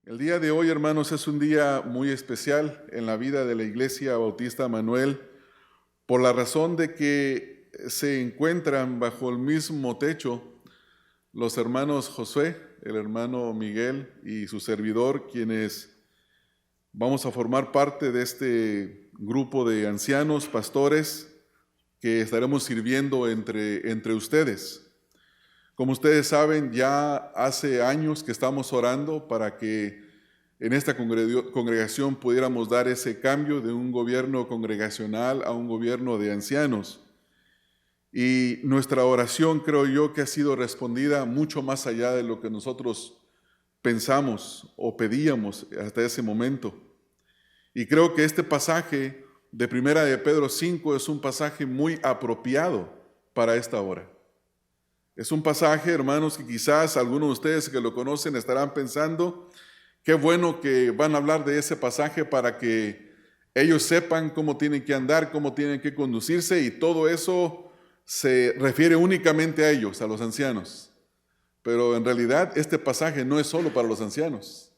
El día de hoy, hermanos, es un día muy especial en la vida de la Iglesia Bautista Manuel, por la razón de que se encuentran bajo el mismo techo los hermanos Josué, el hermano Miguel y su servidor, quienes vamos a formar parte de este grupo de ancianos, pastores, que estaremos sirviendo entre ustedes. Como ustedes saben, ya hace años que estamos orando para que en esta congregación pudiéramos dar ese cambio de un gobierno congregacional a un gobierno de ancianos. Y nuestra oración, creo yo, que ha sido respondida mucho más allá de lo que nosotros pensamos o pedíamos hasta ese momento. Y creo que este pasaje de Primera de Pedro 5 es un pasaje muy apropiado para esta hora. Es un pasaje, hermanos, que quizás algunos de ustedes que lo conocen estarán pensando, qué bueno que van a hablar de ese pasaje para que ellos sepan cómo tienen que andar, cómo tienen que conducirse, y todo eso se refiere únicamente a ellos, a los ancianos. Pero en realidad este pasaje no es solo para los ancianos.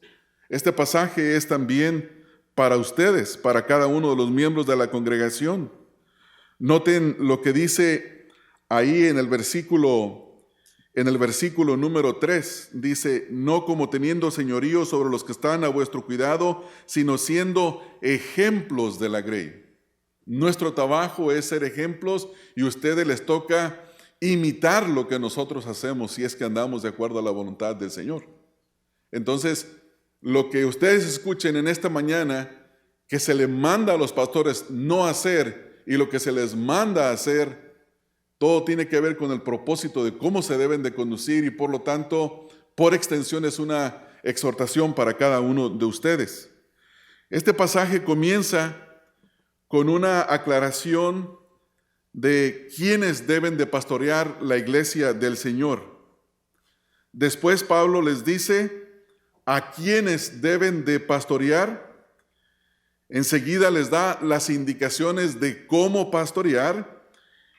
Este pasaje es también para ustedes, para cada uno de los miembros de la congregación. Noten lo que dice ahí en el versículo número 3, dice: no como teniendo señorío sobre los que están a vuestro cuidado, sino siendo ejemplos de la grey. Nuestro trabajo es ser ejemplos, y a ustedes les toca imitar lo que nosotros hacemos, si es que andamos de acuerdo a la voluntad del Señor. Entonces, lo que ustedes escuchen en esta mañana, que se les manda a los pastores no hacer, y lo que se les manda a hacer, todo tiene que ver con el propósito de cómo se deben de conducir, y por lo tanto, por extensión, es una exhortación para cada uno de ustedes. Este pasaje comienza con una aclaración de quiénes deben de pastorear la iglesia del Señor. Después Pablo les dice a quiénes deben de pastorear. Enseguida les da las indicaciones de cómo pastorear.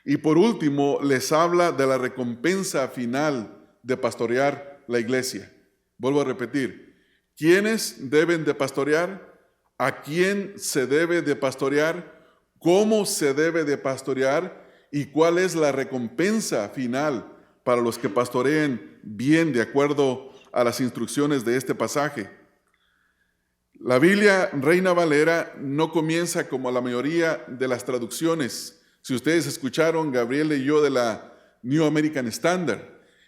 Y por último, les habla de la recompensa final de pastorear la iglesia. Vuelvo a repetir: ¿quiénes deben de pastorear? ¿A quién se debe de pastorear? ¿Cómo se debe de pastorear? ¿Y cuál es la recompensa final para los que pastoreen bien de acuerdo a las instrucciones de este pasaje? La Biblia Reina Valera no comienza como la mayoría de las traducciones. Si ustedes escucharon, Gabriel leyó de la New American Standard,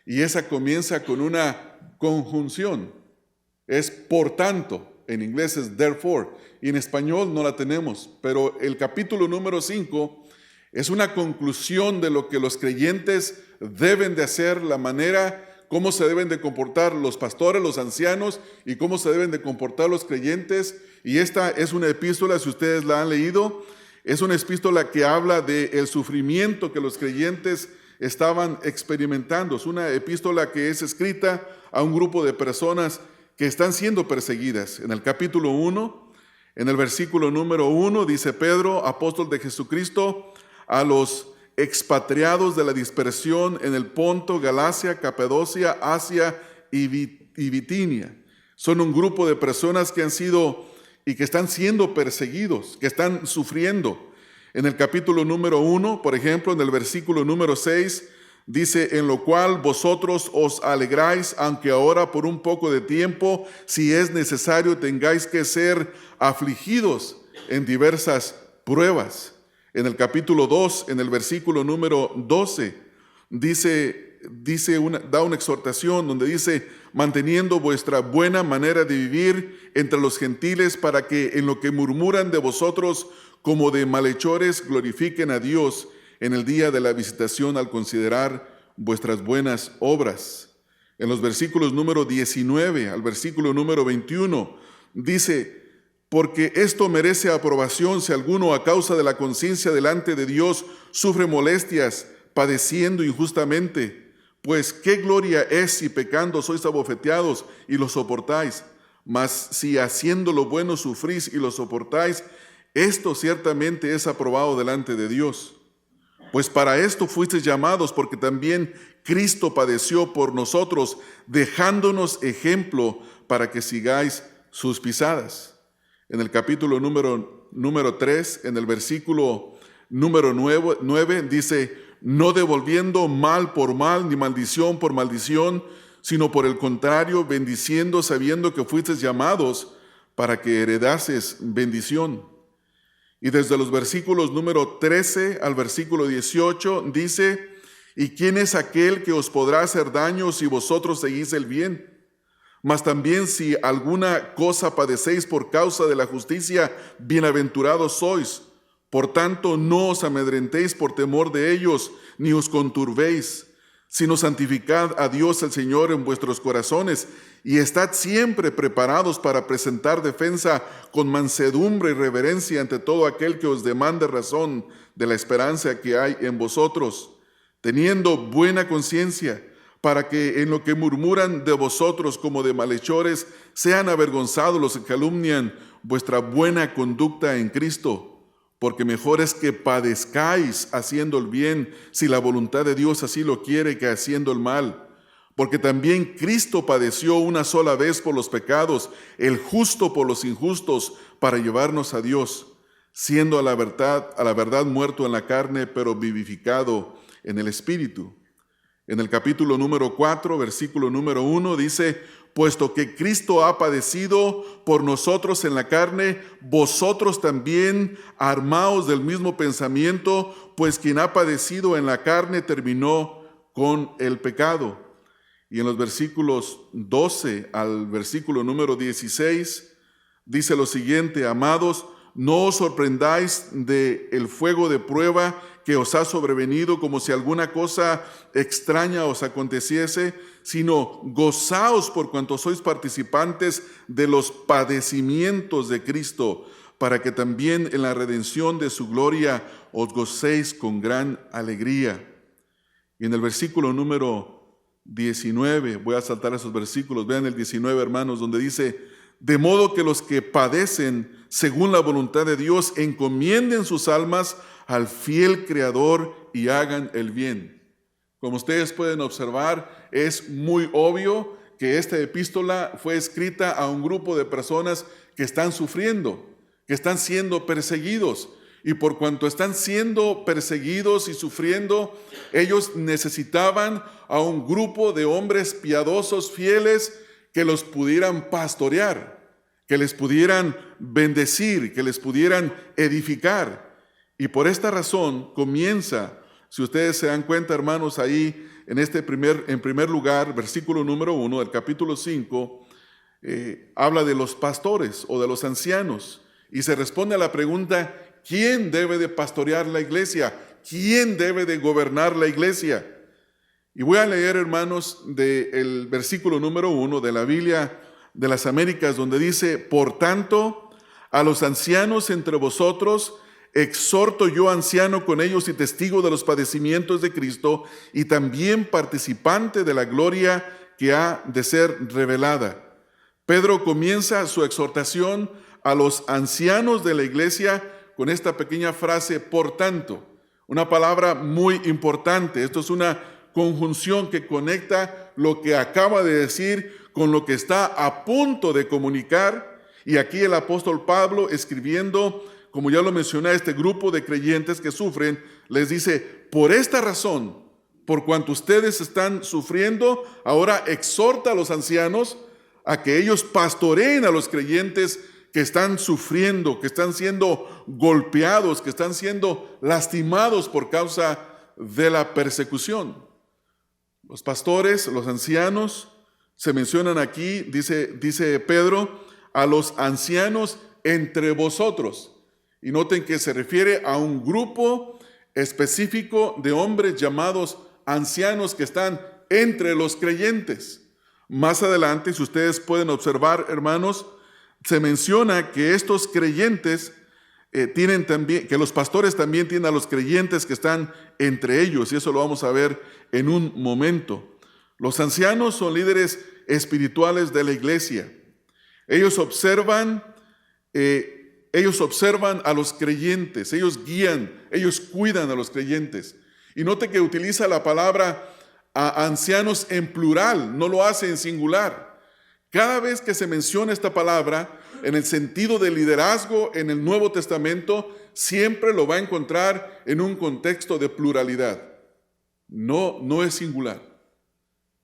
y esa comienza con una conjunción. Es por tanto, en inglés es therefore, y en español no la tenemos, pero el capítulo número 5 es una conclusión de lo que los creyentes deben de hacer, la manera cómo se deben de comportar los pastores, los ancianos, y cómo se deben de comportar los creyentes. Y esta es una epístola, si ustedes la han leído, es una epístola que habla del sufrimiento que los creyentes estaban experimentando. Es una epístola que es escrita a un grupo de personas que están siendo perseguidas. En el capítulo 1, en el versículo número 1, dice Pedro, apóstol de Jesucristo, a los expatriados de la dispersión en el Ponto, Galacia, Capadocia, Asia y Bitinia. Son un grupo de personas que han sido y que están siendo perseguidos, que están sufriendo. En el capítulo número 1, por ejemplo, en el versículo número 6, dice: en lo cual vosotros os alegráis, aunque ahora por un poco de tiempo, si es necesario, tengáis que ser afligidos en diversas pruebas. En el capítulo 2, en el versículo número 12, da una exhortación donde dice: manteniendo vuestra buena manera de vivir entre los gentiles, para que en lo que murmuran de vosotros como de malhechores glorifiquen a Dios en el día de la visitación al considerar vuestras buenas obras. En los versículos número 19 al versículo número 21 dice: porque esto merece aprobación si alguno a causa de la conciencia delante de Dios sufre molestias, padeciendo injustamente. Pues qué gloria es si pecando sois abofeteados y lo soportáis. Mas si haciendo lo bueno sufrís y lo soportáis, esto ciertamente es aprobado delante de Dios. Pues para esto fuisteis llamados, porque también Cristo padeció por nosotros, dejándonos ejemplo para que sigáis sus pisadas. En el capítulo número 3, en el versículo número 9, dice: no devolviendo mal por mal, ni maldición por maldición, sino por el contrario, bendiciendo, sabiendo que fuisteis llamados para que heredases bendición. Y desde los versículos número 13 al versículo 18 dice: ¿y quién es aquel que os podrá hacer daño si vosotros seguís el bien? Mas también si alguna cosa padecéis por causa de la justicia, bienaventurados sois. Por tanto, no os amedrentéis por temor de ellos, ni os conturbéis, sino santificad a Dios el Señor en vuestros corazones, y estad siempre preparados para presentar defensa con mansedumbre y reverencia ante todo aquel que os demande razón de la esperanza que hay en vosotros, teniendo buena conciencia, para que en lo que murmuran de vosotros como de malhechores sean avergonzados los que calumnian vuestra buena conducta en Cristo. Porque mejor es que padezcáis haciendo el bien, si la voluntad de Dios así lo quiere, que haciendo el mal. Porque también Cristo padeció una sola vez por los pecados, el justo por los injustos, para llevarnos a Dios, siendo a la verdad muerto en la carne, pero vivificado en el Espíritu. En el capítulo número 4, versículo número 1, dice: puesto que Cristo ha padecido por nosotros en la carne, vosotros también armaos del mismo pensamiento, pues quien ha padecido en la carne terminó con el pecado. Y en los versículos 12 al versículo número 16, dice lo siguiente: amados, no os sorprendáis del fuego de prueba que os ha sobrevenido como si alguna cosa extraña os aconteciese, sino gozaos por cuanto sois participantes de los padecimientos de Cristo, para que también en la redención de su gloria os gocéis con gran alegría. Y en el versículo número 19, voy a saltar esos versículos, vean el 19, hermanos, donde dice: de modo que los que padecen según la voluntad de Dios encomienden sus almas al fiel Creador y hagan el bien. Como ustedes pueden observar, es muy obvio que esta epístola fue escrita a un grupo de personas que están sufriendo, que están siendo perseguidos. Y por cuanto están siendo perseguidos y sufriendo, ellos necesitaban a un grupo de hombres piadosos, fieles, que los pudieran pastorear, que les pudieran bendecir, que les pudieran edificar. Y por esta razón comienza, si ustedes se dan cuenta, hermanos, ahí en primer lugar, versículo número 1 del capítulo 5, habla de los pastores o de los ancianos, y se responde a la pregunta: ¿quién debe de pastorear la iglesia? ¿Quién debe de gobernar la iglesia? Y voy a leer, hermanos, del versículo número 1 de la Biblia de las Américas, donde dice: por tanto, a los ancianos entre vosotros exhorto yo, anciano con ellos y testigo de los padecimientos de Cristo, y también participante de la gloria que ha de ser revelada. Pedro comienza su exhortación a los ancianos de la iglesia con esta pequeña frase: por tanto, una palabra muy importante. Esto es una conjunción que conecta lo que acaba de decir con lo que está a punto de comunicar. Y aquí el apóstol Pablo, escribiendo, como ya lo mencioné, a este grupo de creyentes que sufren, les dice: por esta razón, por cuanto ustedes están sufriendo, ahora exhorta a los ancianos a que ellos pastoreen a los creyentes que están sufriendo, que están siendo golpeados, que están siendo lastimados por causa de la persecución. Los pastores, los ancianos, se mencionan aquí, dice Pedro, a los ancianos entre vosotros. Y noten que se refiere a un grupo específico de hombres llamados ancianos que están entre los creyentes. Más adelante, si ustedes pueden observar, hermanos, se menciona que estos creyentes tienen también, que los pastores también tienen a los creyentes que están entre ellos, y eso lo vamos a ver en un momento. Los ancianos son líderes espirituales de la iglesia. Ellos observan a los creyentes, ellos guían, ellos cuidan a los creyentes. Y note que utiliza la palabra a ancianos en plural, no lo hace en singular. Cada vez que se menciona esta palabra en el sentido de liderazgo en el Nuevo Testamento, siempre lo va a encontrar en un contexto de pluralidad. No es singular.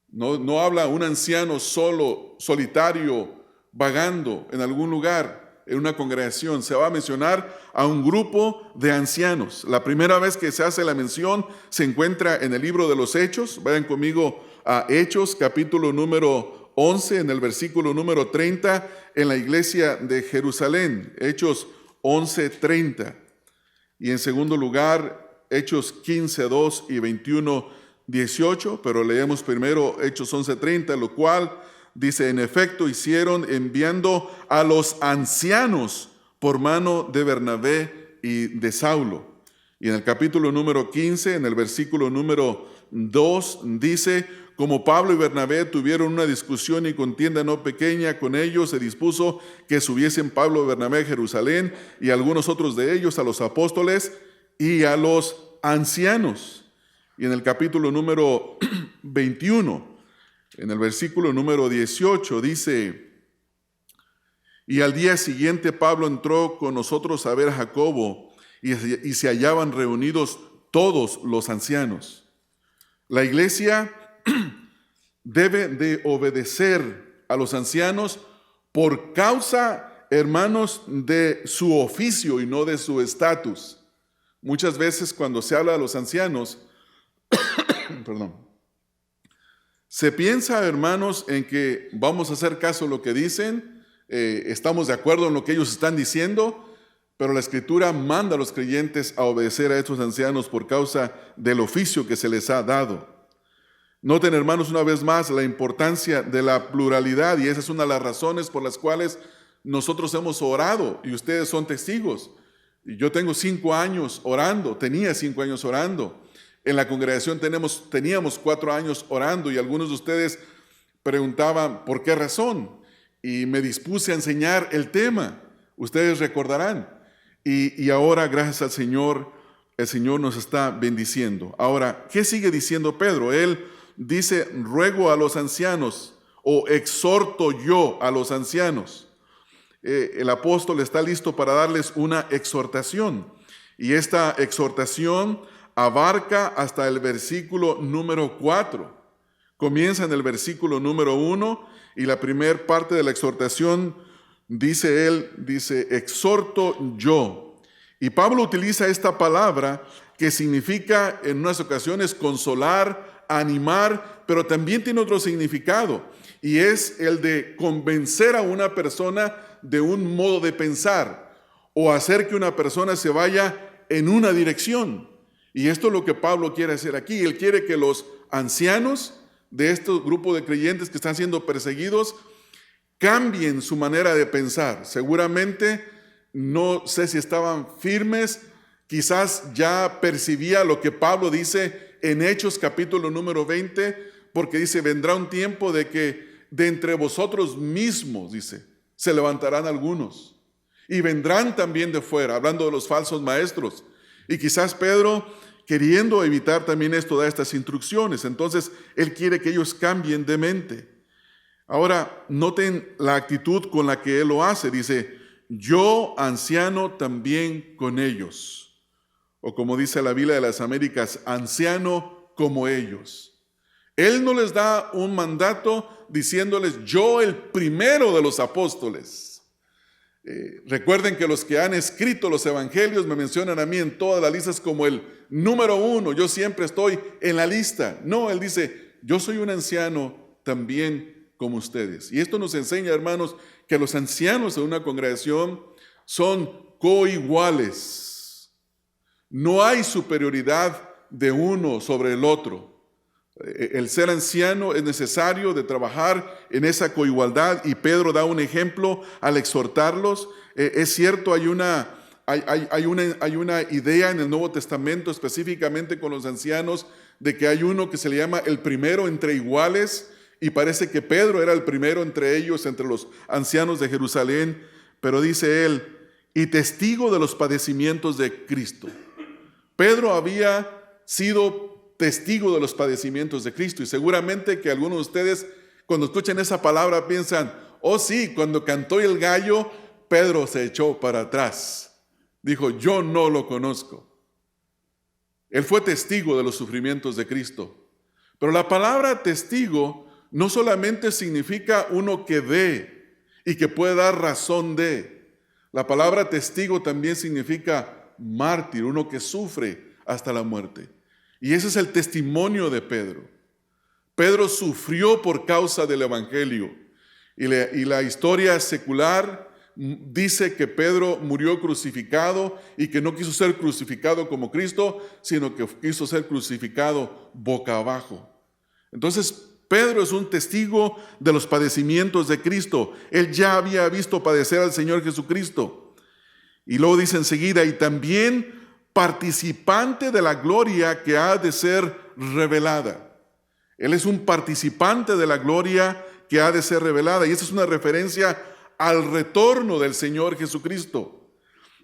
No habla un anciano solo, solitario, vagando en algún lugar, en una congregación. Se va a mencionar a un grupo de ancianos. La primera vez que se hace la mención se encuentra en el libro de los Hechos. Vayan conmigo a Hechos, capítulo número 11, en el versículo número 30, en la iglesia de Jerusalén. Hechos 11:30. Y en segundo lugar, Hechos 15:2 y 21:18, pero leemos primero Hechos 11:30, lo cual dice: en efecto hicieron enviando a los ancianos por mano de Bernabé y de Saulo. Y en el capítulo número 15, en el versículo número 2, dice: como Pablo y Bernabé tuvieron una discusión y contienda no pequeña con ellos, se dispuso que subiesen Pablo y Bernabé a Jerusalén y algunos otros de ellos a los apóstoles y a los ancianos. Y en el capítulo número 21, en el versículo número 18, dice: y al día siguiente Pablo entró con nosotros a ver a Jacobo y se hallaban reunidos todos los ancianos. La iglesia debe de obedecer a los ancianos por causa, hermanos, de su oficio y no de su estatus. Muchas veces cuando se habla de los ancianos, se piensa, hermanos, en que vamos a hacer caso a lo que dicen, estamos de acuerdo en lo que ellos están diciendo, pero la Escritura manda a los creyentes a obedecer a estos ancianos por causa del oficio que se les ha dado. Noten, hermanos, una vez más la importancia de la pluralidad, y esa es una de las razones por las cuales nosotros hemos orado, y ustedes son testigos. Y yo tengo 5 años orando, tenía 5 años orando. En la congregación teníamos 4 años orando, y algunos de ustedes preguntaban por qué razón, y me dispuse a enseñar el tema. Ustedes recordarán. Y ahora, gracias al Señor, el Señor nos está bendiciendo. Ahora, ¿qué sigue diciendo Pedro? Él dice: ruego a los ancianos, o exhorto yo a los ancianos. El apóstol está listo para darles una exhortación, y esta exhortación abarca hasta el versículo número 4. Comienza en el versículo número 1, y la primera parte de la exhortación dice exhorto yo. Y Pablo utiliza esta palabra que significa en unas ocasiones consolar, animar, pero también tiene otro significado, y es el de convencer a una persona de un modo de pensar o hacer que una persona se vaya en una dirección. Y esto es lo que Pablo quiere hacer aquí. Él quiere que los ancianos de este grupo de creyentes que están siendo perseguidos cambien su manera de pensar. Seguramente, no sé si estaban firmes, quizás ya percibía lo que Pablo dice en Hechos capítulo número 20, porque dice: vendrá un tiempo de que de entre vosotros mismos, dice, se levantarán algunos y vendrán también de fuera, hablando de los falsos maestros. Y quizás Pedro, queriendo evitar también esto, da estas instrucciones. Entonces, él quiere que ellos cambien de mente. Ahora, noten la actitud con la que él lo hace. Dice: yo, anciano, también con ellos. O como dice la Biblia de las Américas, anciano como ellos. Él no les da un mandato diciéndoles: yo, el primero de los apóstoles. Recuerden que los que han escrito los evangelios me mencionan a mí en todas las listas como el número 1. Yo siempre estoy en la lista. No, él dice: yo soy un anciano también como ustedes. Y esto nos enseña, hermanos, que los ancianos de una congregación son coiguales. No hay superioridad de uno sobre el otro. El ser anciano es necesario de trabajar en esa coigualdad, y Pedro da un ejemplo al exhortarlos. Es cierto, hay una idea en el Nuevo Testamento, específicamente con los ancianos, de que hay uno que se le llama el primero entre iguales, y parece que Pedro era el primero entre ellos, entre los ancianos de Jerusalén. Pero dice él: y testigo de los padecimientos de Cristo. Pedro había sido testigo de los padecimientos de Cristo, y seguramente que algunos de ustedes cuando escuchan esa palabra piensan, oh sí, cuando cantó el gallo, Pedro se echó para atrás. Dijo, yo no lo conozco. Él fue testigo de los sufrimientos de Cristo. Pero la palabra testigo no solamente significa uno que ve y que puede dar razón de. La palabra testigo también significa mártir, uno que sufre hasta la muerte. Y ese es el testimonio de Pedro. Pedro sufrió por causa del Evangelio. Y la historia secular dice que Pedro murió crucificado y que no quiso ser crucificado como Cristo, sino que quiso ser crucificado boca abajo. Entonces, Pedro es un testigo de los padecimientos de Cristo. Él ya había visto padecer al Señor Jesucristo. Y luego dice enseguida, y también participante de la gloria que ha de ser revelada. Él es un participante de la gloria que ha de ser revelada. Y esa es una referencia al retorno del Señor Jesucristo.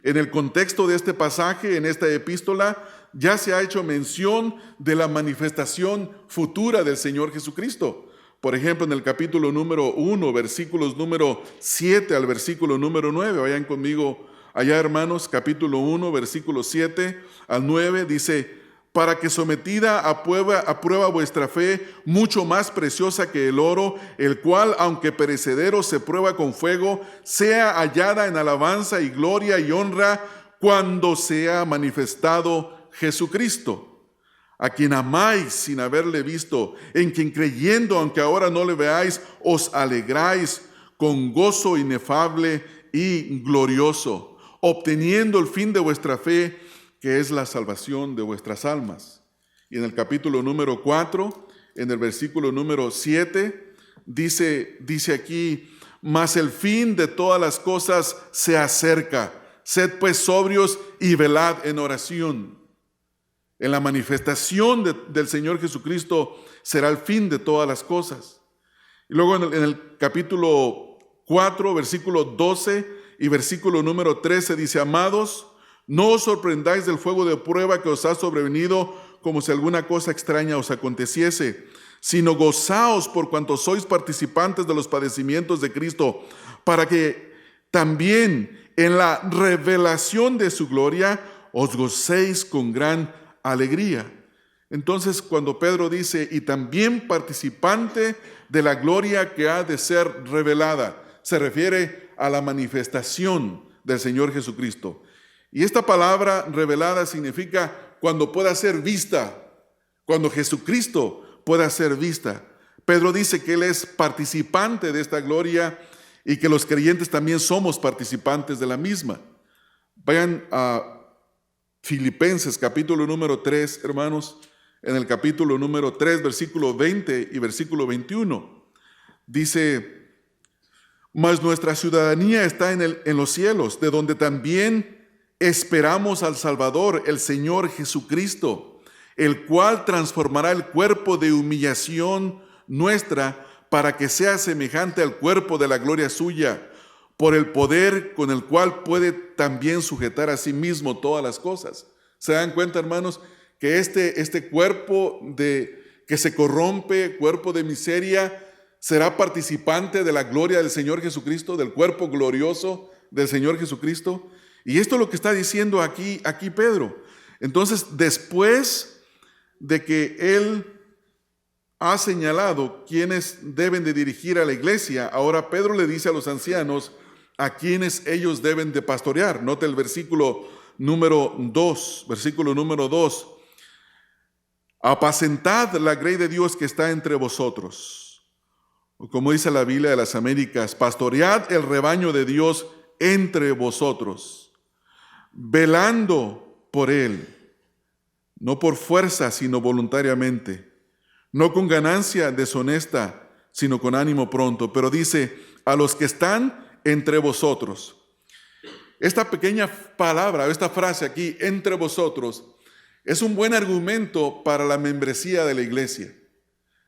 En el contexto de este pasaje, en esta epístola, ya se ha hecho mención de la manifestación futura del Señor Jesucristo. Por ejemplo, en el capítulo número 1, versículos número 7 al versículo número 9. Vayan conmigo allá, hermanos, capítulo 1, versículos 7 al 9, dice, para que sometida a prueba vuestra fe, mucho más preciosa que el oro, el cual, aunque perecedero, se prueba con fuego, sea hallada en alabanza y gloria y honra cuando sea manifestado Jesucristo, a quien amáis sin haberle visto, en quien creyendo, aunque ahora no le veáis, os alegráis con gozo inefable y glorioso, obteniendo el fin de vuestra fe, que es la salvación de vuestras almas. Y en el capítulo número 4, en el versículo número 7, dice aquí, mas el fin de todas las cosas se acerca, sed pues sobrios y velad en oración. En la manifestación del Señor Jesucristo será el fin de todas las cosas. Y luego en el capítulo 4, versículo 12 y versículo número 13 dice, amados, no os sorprendáis del fuego de prueba que os ha sobrevenido como si alguna cosa extraña os aconteciese, sino gozaos por cuanto sois participantes de los padecimientos de Cristo, para que también en la revelación de su gloria os gocéis con gran alegría. Entonces, cuando Pedro dice, y también participante de la gloria que ha de ser revelada, se refiere a la manifestación del Señor Jesucristo. Y esta palabra revelada significa cuando pueda ser vista, cuando Jesucristo pueda ser vista. Pedro dice que Él es participante de esta gloria y que los creyentes también somos participantes de la misma. Vayan a Filipenses capítulo número 3, hermanos, en el capítulo número 3, versículo 20 y versículo 21. Dice, mas nuestra ciudadanía está en los cielos, de donde también esperamos al Salvador, el Señor Jesucristo, el cual transformará el cuerpo de humillación nuestra para que sea semejante al cuerpo de la gloria suya, por el poder con el cual puede también sujetar a sí mismo todas las cosas. ¿Se dan cuenta, hermanos, que este cuerpo que se corrompe, cuerpo de miseria, será participante de la gloria del Señor Jesucristo, del cuerpo glorioso del Señor Jesucristo? Y esto es lo que está diciendo aquí Pedro. Entonces, después de que él ha señalado quiénes deben de dirigir a la iglesia, ahora Pedro le dice a los ancianos a quienes ellos deben de pastorear. Note el versículo número 2. Versículo número 2. Apacentad la grey de Dios que está entre vosotros. O como dice la Biblia de las Américas, pastoread el rebaño de Dios entre vosotros, velando por él, no por fuerza, sino voluntariamente, no con ganancia deshonesta, sino con ánimo pronto. Pero dice, a los que están entre vosotros. Esta pequeña palabra, esta frase aquí, entre vosotros, es un buen argumento para la membresía de la iglesia.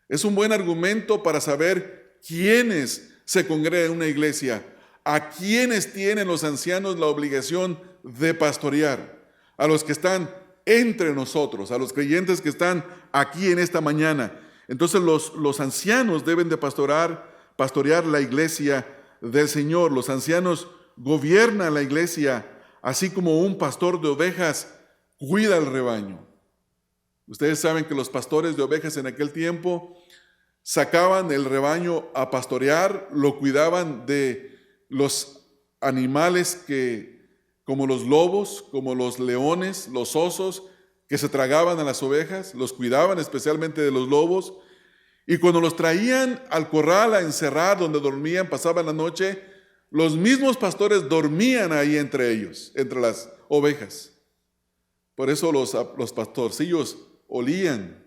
Es un buen argumento para saber quiénes se congregan en una iglesia, a quienes tienen los ancianos la obligación de pastorear, a los que están entre nosotros, a los creyentes que están aquí en esta mañana. Entonces los ancianos deben de pastorear la iglesia del Señor. Los ancianos gobiernan la iglesia, así como un pastor de ovejas cuida el rebaño. Ustedes saben que los pastores de ovejas en aquel tiempo sacaban el rebaño a pastorear, lo cuidaban de los animales como los lobos, como los leones, los osos, que se tragaban a las ovejas, los cuidaban especialmente de los lobos, y cuando los traían al corral a encerrar donde dormían, pasaban la noche, los mismos pastores dormían ahí entre ellos, entre las ovejas. Por eso los pastorcillos olían,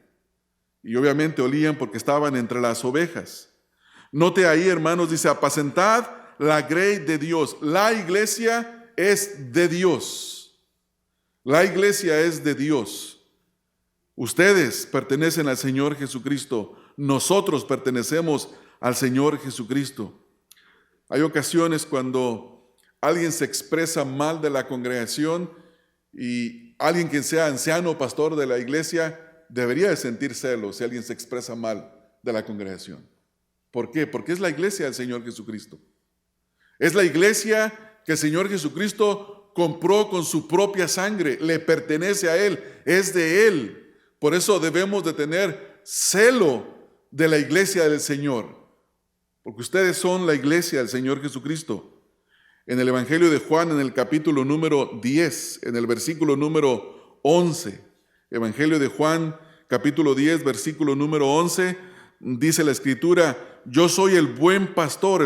y obviamente olían porque estaban entre las ovejas. Note ahí, hermanos, dice, apacentad la grey de Dios. La iglesia es de Dios. La iglesia es de Dios. Ustedes pertenecen al Señor Jesucristo. Nosotros pertenecemos al Señor Jesucristo. Hay ocasiones cuando alguien se expresa mal de la congregación y alguien que sea anciano o pastor de la iglesia debería de sentir celos si alguien se expresa mal de la congregación. ¿Por qué? Porque es la iglesia del Señor Jesucristo. Es la iglesia que el Señor Jesucristo compró con su propia sangre, le pertenece a Él, es de Él. Por eso debemos de tener celo de la iglesia del Señor, porque ustedes son la iglesia del Señor Jesucristo. En el Evangelio de Juan, en el capítulo número 10, en el versículo número 11, Evangelio de Juan, capítulo 10, versículo número 11, dice la Escritura, yo soy el buen pastor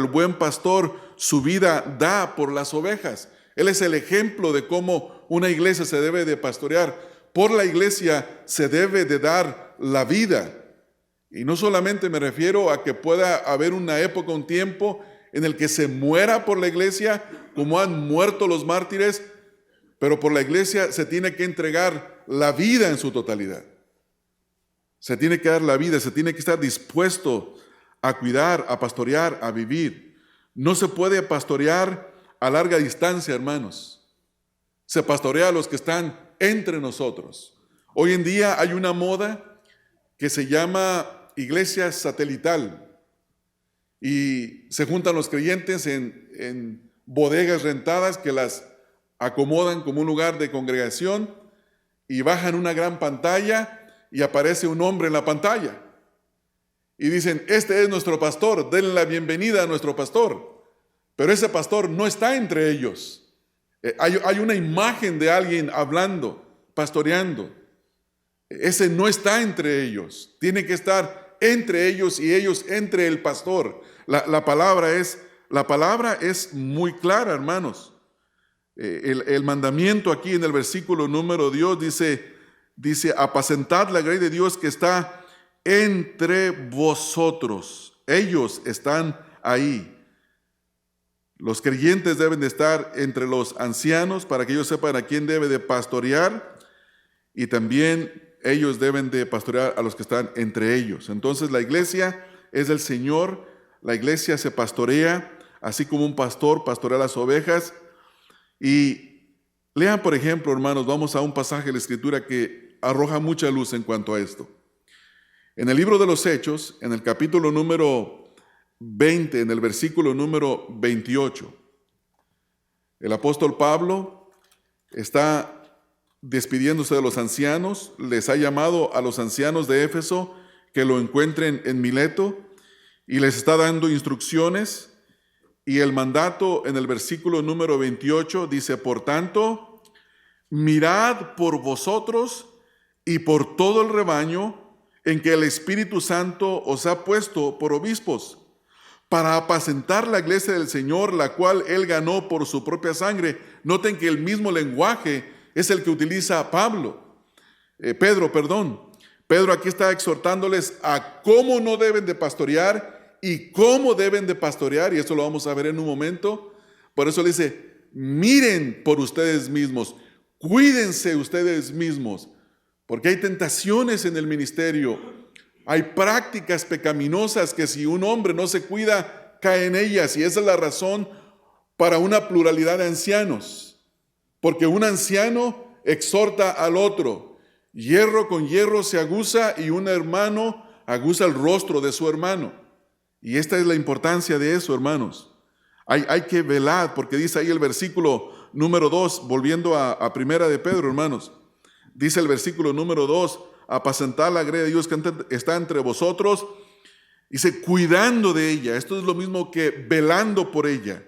su vida da por las ovejas. Él es el ejemplo de cómo una iglesia se debe de pastorear. Por la iglesia se debe de dar la vida. Y no solamente me refiero a que pueda haber una época, un tiempo en el que se muera por la iglesia, como han muerto los mártires, pero por la iglesia se tiene que entregar la vida en su totalidad. Se tiene que dar la vida, se tiene que estar dispuesto a cuidar, a pastorear, a vivir. No se puede pastorear a larga distancia, hermanos. Se pastorea a los que están entre nosotros. Hoy en día hay una moda que se llama iglesia satelital y se juntan los creyentes en bodegas rentadas que las acomodan como un lugar de congregación y bajan una gran pantalla y aparece un hombre en la pantalla y dicen, este es nuestro pastor, denle la bienvenida a nuestro pastor. Pero ese pastor no está entre ellos. Hay una imagen de alguien hablando, pastoreando. Ese no está entre ellos. Tiene que estar entre ellos y ellos entre el pastor. La palabra es muy clara, hermanos. El mandamiento aquí en el versículo número 10 dice, apacentad la grey de Dios que está entre vosotros. Ellos están ahí. Los creyentes deben de estar entre los ancianos para que ellos sepan a quién debe de pastorear y también ellos deben de pastorear a los que están entre ellos. Entonces la iglesia es del Señor, la iglesia se pastorea, así como un pastor pastorea las ovejas. Y lean, por ejemplo, hermanos, vamos a un pasaje de la Escritura que arroja mucha luz en cuanto a esto. En el libro de los Hechos, en el capítulo número 20, en el versículo número 28, el apóstol Pablo está despidiéndose de los ancianos, les ha llamado a los ancianos de Éfeso que lo encuentren en Mileto y les está dando instrucciones, y el mandato en el versículo número 28 dice, por tanto, mirad por vosotros y por todo el rebaño en que el Espíritu Santo os ha puesto por obispos, para apacentar la iglesia del Señor, la cual Él ganó por su propia sangre. Noten que el mismo lenguaje es el que utiliza Pedro. Pedro aquí está exhortándoles a cómo no deben de pastorear y cómo deben de pastorear, y eso lo vamos a ver en un momento. Por eso le dice, miren por ustedes mismos, cuídense ustedes mismos, porque hay tentaciones en el ministerio. Hay prácticas pecaminosas que si un hombre no se cuida, cae en ellas. Y esa es la razón para una pluralidad de ancianos. Porque un anciano exhorta al otro. Hierro con hierro se aguza y un hermano aguza el rostro de su hermano. Y esta es la importancia de eso, hermanos. Hay que velar, porque dice ahí el versículo número 2, volviendo a Primera de Pedro, hermanos. Dice el versículo número 2, apacentar la grey de Dios que está entre vosotros. Dice, cuidando de ella. Esto es lo mismo que velando por ella.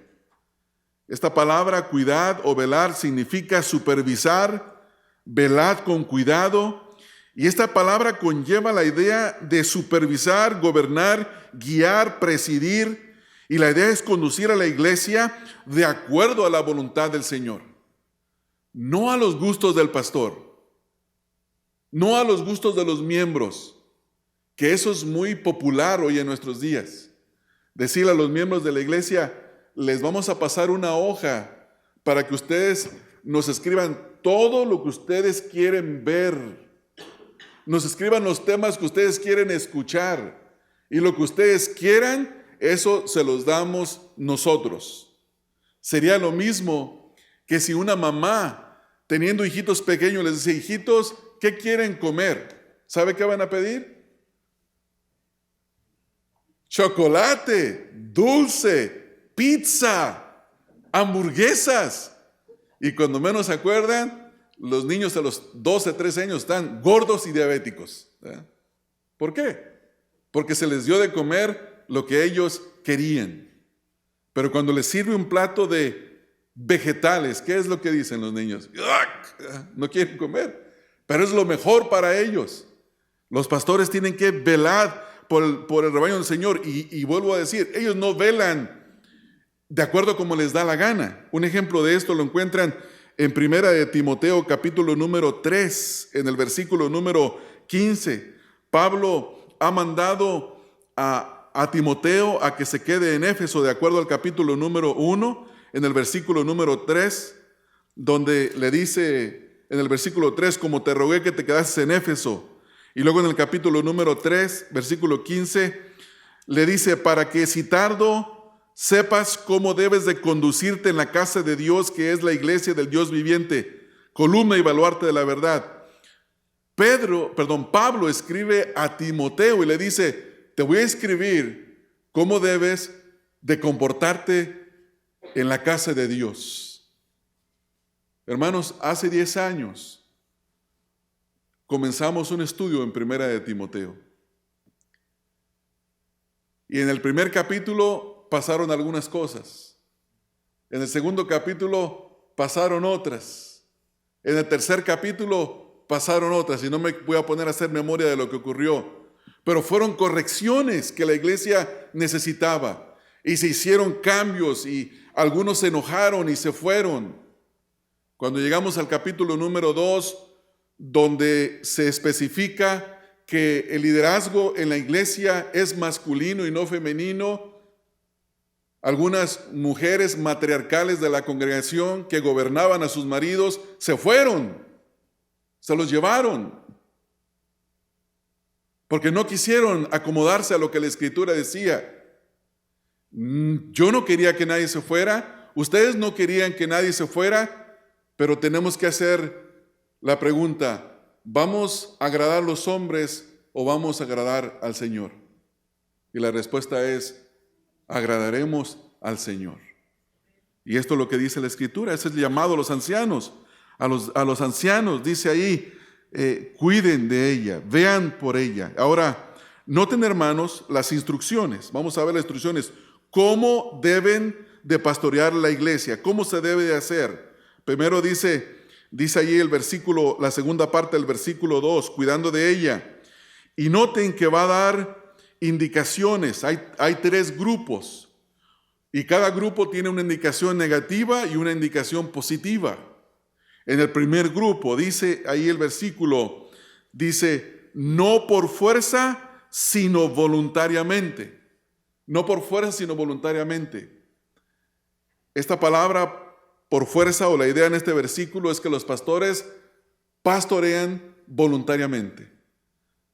Esta palabra, cuidar o velar, significa supervisar, velar con cuidado. Y esta palabra conlleva la idea de supervisar, gobernar, guiar, presidir. Y la idea es conducir a la iglesia de acuerdo a la voluntad del Señor. No a los gustos del pastor, no a los gustos de los miembros, que eso es muy popular hoy en nuestros días. Decirle a los miembros de la iglesia, les vamos a pasar una hoja para que ustedes nos escriban todo lo que ustedes quieren ver. Nos escriban los temas que ustedes quieren escuchar. Y lo que ustedes quieran, eso se los damos nosotros. Sería lo mismo que si una mamá, teniendo hijitos pequeños, les dice, hijitos, ¿qué quieren comer? ¿Sabe qué van a pedir? Chocolate, dulce, pizza, hamburguesas. Y cuando menos se acuerdan, los niños a los 12, 13 años están gordos y diabéticos. ¿Por qué? Porque se les dio de comer lo que ellos querían. Pero cuando les sirve un plato de vegetales, ¿qué es lo que dicen los niños? No quieren comer, pero es lo mejor para ellos. Los pastores tienen que velar por el rebaño del Señor. Y vuelvo a decir, ellos no velan de acuerdo como les da la gana. Un ejemplo de esto lo encuentran en Primera de Timoteo, capítulo número 3, en el versículo número 15. Pablo ha mandado a Timoteo a que se quede en Éfeso, de acuerdo al capítulo número 1, en el versículo número 3, donde le dice en el versículo 3, como te rogué que te quedases en Éfeso. Y luego en el capítulo número 3, versículo 15, le dice, para que si tardo sepas cómo debes de conducirte en la casa de Dios, que es la iglesia del Dios viviente, columna y baluarte de la verdad. Pablo escribe a Timoteo y le dice, te voy a escribir cómo debes de comportarte en la casa de Dios. Hermanos, hace 10 años comenzamos un estudio en Primera de Timoteo. Y en el primer capítulo pasaron algunas cosas. En el segundo capítulo pasaron otras. En el tercer capítulo pasaron otras. Y no me voy a poner a hacer memoria de lo que ocurrió. Pero fueron correcciones que la iglesia necesitaba. Y se hicieron cambios y algunos se enojaron y se fueron. Cuando llegamos al capítulo número 2, donde se especifica que el liderazgo en la iglesia es masculino y no femenino, algunas mujeres matriarcales de la congregación que gobernaban a sus maridos se fueron, se los llevaron, porque no quisieron acomodarse a lo que la Escritura decía. Yo no quería que nadie se fuera, ustedes no querían que nadie se fuera, pero tenemos que hacer la pregunta, ¿vamos a agradar a los hombres o vamos a agradar al Señor? Y la respuesta es, agradaremos al Señor. Y esto es lo que dice la Escritura, ese es el llamado a los ancianos. A los ancianos, dice ahí, cuiden de ella, vean por ella. Ahora, noten, hermanos, las instrucciones. Vamos a ver las instrucciones. ¿Cómo deben de pastorear la iglesia? ¿Cómo se debe de hacer? Primero dice allí el versículo, la segunda parte del versículo 2, cuidando de ella. Y noten que va a dar indicaciones. Hay 3 grupos. Y cada grupo tiene una indicación negativa y una indicación positiva. En el primer grupo, dice ahí el versículo, dice, no por fuerza, sino voluntariamente. No por fuerza, sino voluntariamente. Esta palabra por fuerza, o la idea en este versículo, es que los pastores pastorean voluntariamente.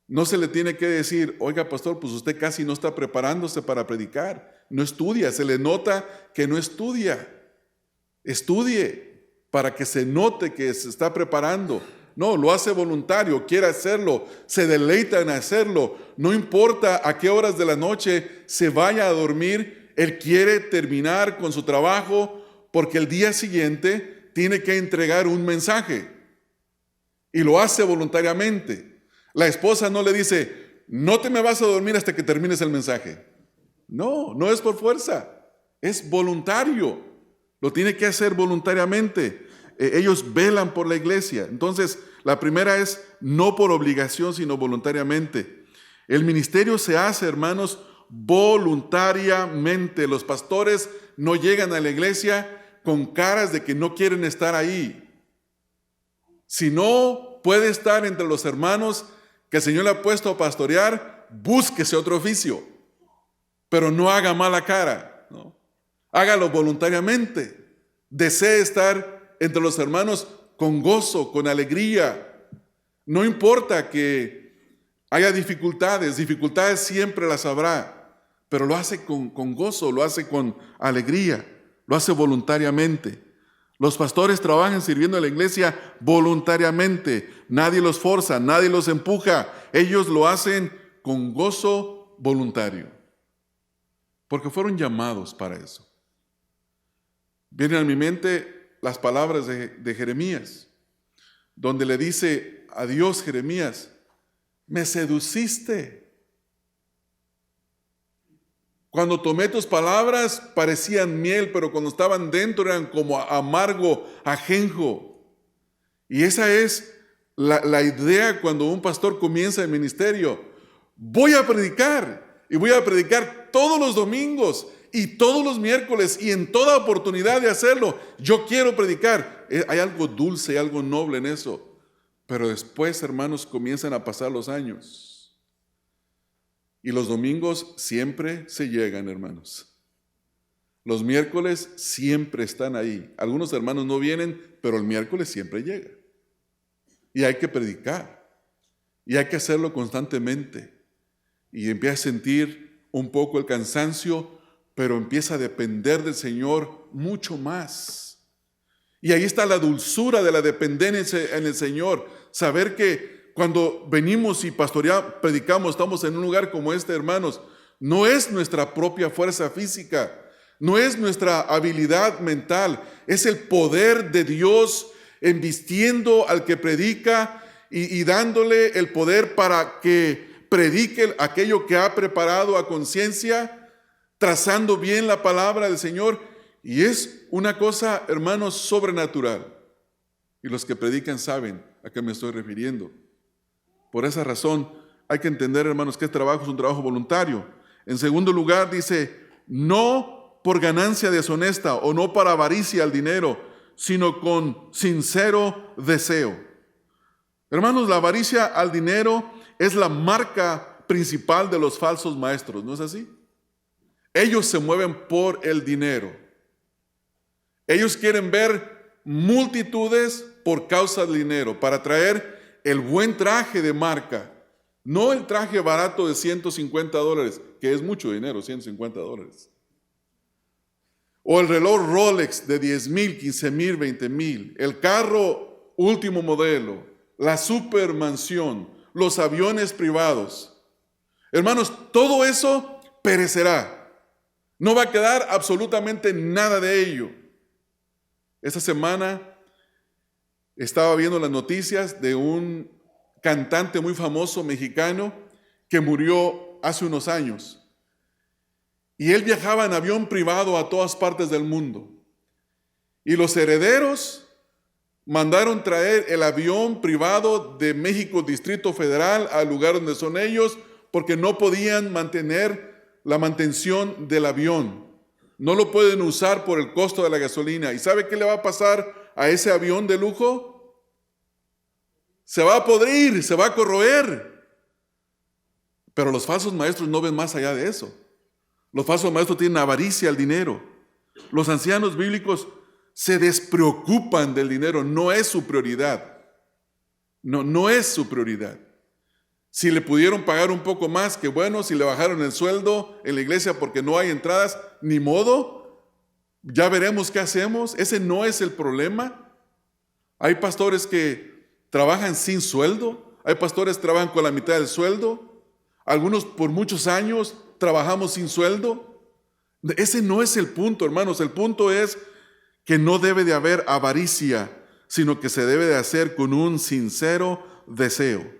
No se le tiene que decir, oiga pastor, pues usted casi no está preparándose para predicar, no estudia, se le nota que no estudia. Estudie para que se note que se está preparando. No, lo hace voluntario, quiere hacerlo, se deleita en hacerlo. No importa a qué horas de la noche se vaya a dormir, él quiere terminar con su trabajo porque el día siguiente tiene que entregar un mensaje. Y lo hace voluntariamente. La esposa no le dice, no te me vas a dormir hasta que termines el mensaje. No, no es por fuerza, es voluntario. Lo tiene que hacer voluntariamente. Ellos velan por la iglesia. Entonces, la primera es no por obligación, sino voluntariamente. El ministerio se hace, hermanos, voluntariamente. Los pastores no llegan a la iglesia con caras de que no quieren estar ahí. Si no puede estar entre los hermanos que el Señor le ha puesto a pastorear, búsquese otro oficio, pero no haga mala cara, ¿no? Hágalo voluntariamente. Desee estar entre los hermanos con gozo, con alegría. No importa que haya dificultades siempre las habrá, pero lo hace con gozo, lo hace con alegría, lo hace voluntariamente. Los pastores trabajan sirviendo a la iglesia voluntariamente. Nadie los forza, nadie los empuja. Ellos lo hacen con gozo voluntario, porque fueron llamados para eso. Vienen a mi mente las palabras de Jeremías, donde le dice a Dios Jeremías, me seduciste. Cuando tomé tus palabras parecían miel, pero cuando estaban dentro eran como amargo ajenjo. Y esa es la idea cuando un pastor comienza el ministerio. Voy a predicar y voy a predicar todos los domingos y todos los miércoles y en toda oportunidad de hacerlo. Yo quiero predicar. Hay algo dulce, hay algo noble en eso. Pero después, hermanos, comienzan a pasar los años. Y los domingos siempre se llegan, hermanos. Los miércoles siempre están ahí. Algunos hermanos no vienen, pero el miércoles siempre llega. Y hay que predicar. Y hay que hacerlo constantemente. Y empieza a sentir un poco el cansancio, pero empieza a depender del Señor mucho más. Y ahí está la dulzura de la dependencia en el Señor. Saber que cuando venimos y predicamos, estamos en un lugar como este, hermanos, no es nuestra propia fuerza física, no es nuestra habilidad mental, es el poder de Dios embistiendo al que predica y dándole el poder para que predique aquello que ha preparado a conciencia, trazando bien la palabra del Señor. Y es una cosa, hermanos, sobrenatural. Y los que predican saben a qué me estoy refiriendo. Por esa razón, hay que entender, hermanos, que este trabajo es un trabajo voluntario. En segundo lugar, dice, no por ganancia deshonesta o no para avaricia al dinero, sino con sincero deseo. Hermanos, la avaricia al dinero es la marca principal de los falsos maestros, ¿no es así? Ellos se mueven por el dinero. Ellos quieren ver multitudes por causa del dinero, para traer el buen traje de marca, no el traje barato de $150, que es mucho dinero, $150. O el reloj Rolex de 10,000, 15,000, 20,000, el carro último modelo, la supermansión, los aviones privados. Hermanos, todo eso perecerá. No va a quedar absolutamente nada de ello. Esta semana estaba viendo las noticias de un cantante muy famoso mexicano que murió hace unos años. Y él viajaba en avión privado a todas partes del mundo. Y los herederos mandaron traer el avión privado de México, Distrito Federal, al lugar donde son ellos, porque no podían mantener la mantención del avión. No lo pueden usar por el costo de la gasolina. ¿Y sabe qué le va a pasar a ese avión de lujo? Se va a podrir, se va a corroer. Pero los falsos maestros no ven más allá de eso. Los falsos maestros tienen avaricia al dinero. Los ancianos bíblicos se despreocupan del dinero, no es su prioridad. No es su prioridad. Si le pudieron pagar un poco más, que bueno. Si le bajaron el sueldo en la iglesia porque no hay entradas, ni modo. Ya veremos qué hacemos. Ese no es el problema. Hay pastores que trabajan sin sueldo. Hay pastores que trabajan con la mitad del sueldo. Algunos por muchos años trabajamos sin sueldo. Ese no es el punto, hermanos. El punto es que no debe de haber avaricia, sino que se debe de hacer con un sincero deseo.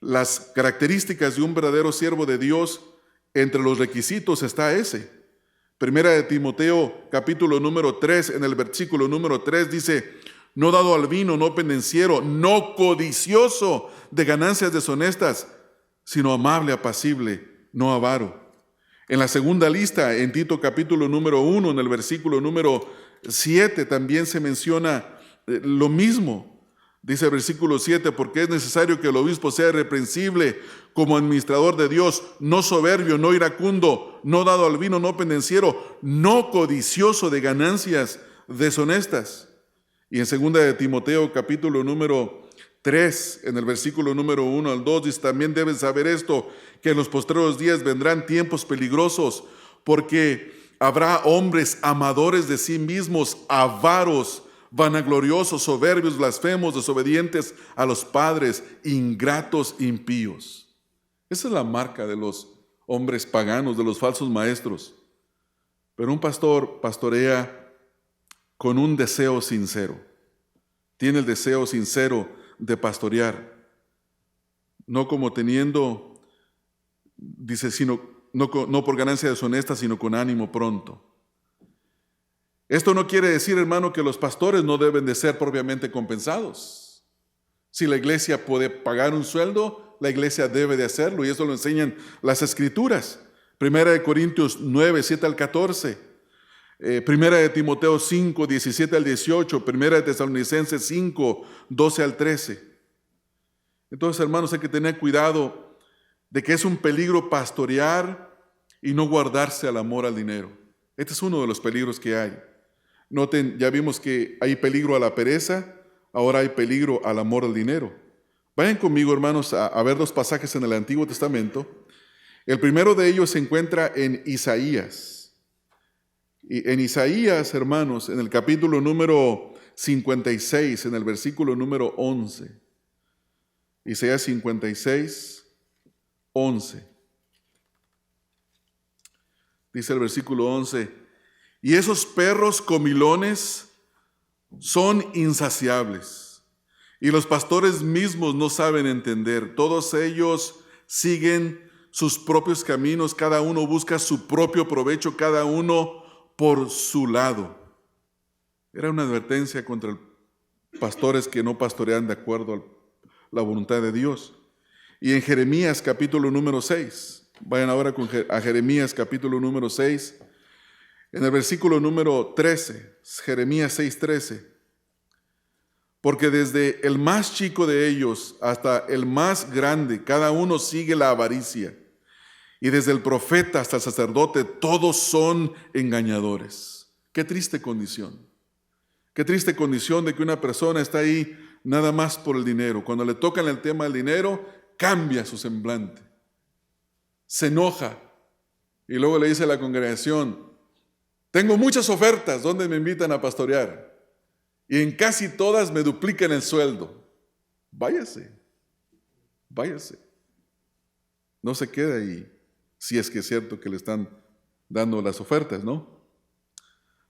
Las características de un verdadero siervo de Dios, entre los requisitos está ese. Primera de Timoteo, capítulo número 3, en el versículo número 3 dice: no dado al vino, no pendenciero, no codicioso de ganancias deshonestas, sino amable, apacible, no avaro. En la segunda lista, en Tito capítulo número 1, en el versículo número 7, también se menciona lo mismo. Dice el versículo 7, porque es necesario que el obispo sea irreprensible como administrador de Dios, no soberbio, no iracundo, no dado al vino, no pendenciero, no codicioso de ganancias deshonestas. Y en segunda de Timoteo capítulo número 3, en el versículo número 1 al 2, dice: también deben saber esto, que en los postreros días vendrán tiempos peligrosos, porque habrá hombres amadores de sí mismos, avaros, vanagloriosos, soberbios, blasfemos, desobedientes a los padres, ingratos, impíos. Esa es la marca de los hombres paganos, de los falsos maestros. Pero un pastor pastorea con un deseo sincero. Tiene el deseo sincero de pastorear. No como teniendo, dice, no por ganancia deshonesta, sino con ánimo pronto. Esto no quiere decir, hermano, que los pastores no deben de ser propiamente compensados. Si la iglesia puede pagar un sueldo, la iglesia debe de hacerlo, y eso lo enseñan las Escrituras. Primera de Corintios 9, 7 al 14. Primera de Timoteo 5, 17 al 18, Primera de Tesalonicenses 5, 12 al 13. Entonces, hermanos, hay que tener cuidado de que es un peligro pastorear y no guardarse al amor al dinero. Este es uno de los peligros que hay. Noten, ya vimos que hay peligro a la pereza, ahora hay peligro al amor al dinero. Vayan conmigo, hermanos, a ver dos pasajes en el Antiguo Testamento. El primero de ellos se encuentra en Isaías. Y en Isaías, hermanos, en el capítulo número 56, en el versículo número 11. Isaías 56, 11. Dice el versículo 11: y esos perros comilones son insaciables, y los pastores mismos no saben entender. Todos ellos siguen sus propios caminos, cada uno busca su propio provecho, cada uno por su lado. Era una advertencia contra pastores que no pastorean de acuerdo a la voluntad de Dios. Y en Jeremías capítulo número 6, vayan ahora a Jeremías capítulo número 6, en el versículo número 13, Jeremías 6, 13. Porque desde el más chico de ellos hasta el más grande, cada uno sigue la avaricia. Y desde el profeta hasta el sacerdote, todos son engañadores. Qué triste condición. Qué triste condición de que una persona está ahí nada más por el dinero. Cuando le tocan el tema del dinero, cambia su semblante. Se enoja. Y luego le dice a la congregación: tengo muchas ofertas donde me invitan a pastorear. Y en casi todas me duplican el sueldo. Váyase. Váyase. No se quede ahí. Si es que es cierto que le están dando las ofertas, ¿no?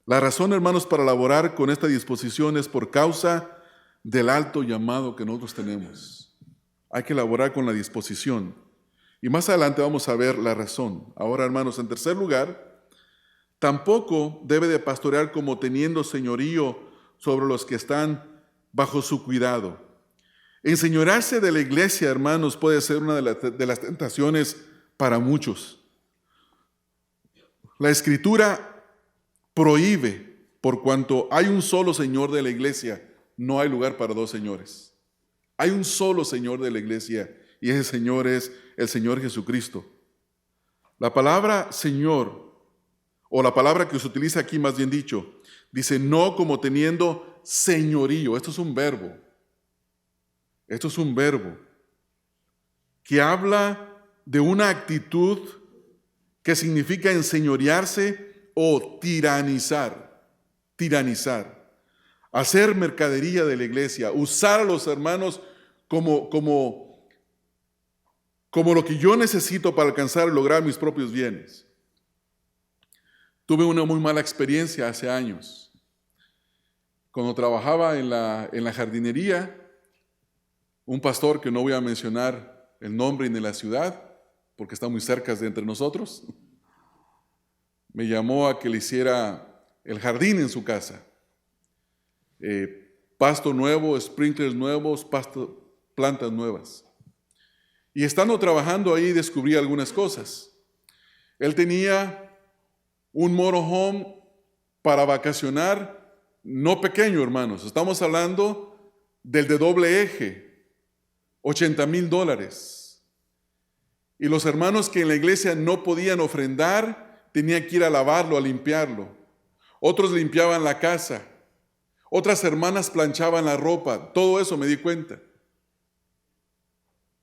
La razón, hermanos, para laborar con esta disposición es por causa del alto llamado que nosotros tenemos. Hay que laborar con la disposición. Y más adelante vamos a ver la razón. Ahora, hermanos, en tercer lugar, tampoco debe de pastorear como teniendo señorío sobre los que están bajo su cuidado. Enseñorearse de la iglesia, hermanos, puede ser una de las tentaciones para muchos. La Escritura prohíbe, por cuanto hay un solo Señor de la iglesia, no hay lugar para dos señores. Hay un solo Señor de la iglesia, y ese Señor es el Señor Jesucristo. La palabra Señor, o la palabra que se utiliza aquí, más bien dicho, dice no como teniendo señorío. Esto es un verbo. Esto es un verbo que habla de una actitud que significa enseñorearse o tiranizar. Tiranizar. hacer mercadería de la iglesia, usar a los hermanos como lo que yo necesito para alcanzar y lograr mis propios bienes. Tuve una muy mala experiencia hace años. Cuando trabajaba en la jardinería, un pastor, que no voy a mencionar el nombre ni la ciudad, porque está muy cerca de entre nosotros, me llamó a que le hiciera el jardín en su casa. Pasto nuevo, sprinklers nuevos, plantas nuevas. Y estando trabajando ahí descubrí algunas cosas. Él tenía un motorhome para vacacionar, no pequeño, hermanos. Estamos hablando del de doble eje, $80,000. Y los hermanos que en la iglesia no podían ofrendar, tenían que ir a lavarlo, a limpiarlo. Otros limpiaban la casa. Otras hermanas planchaban la ropa. Todo eso me di cuenta.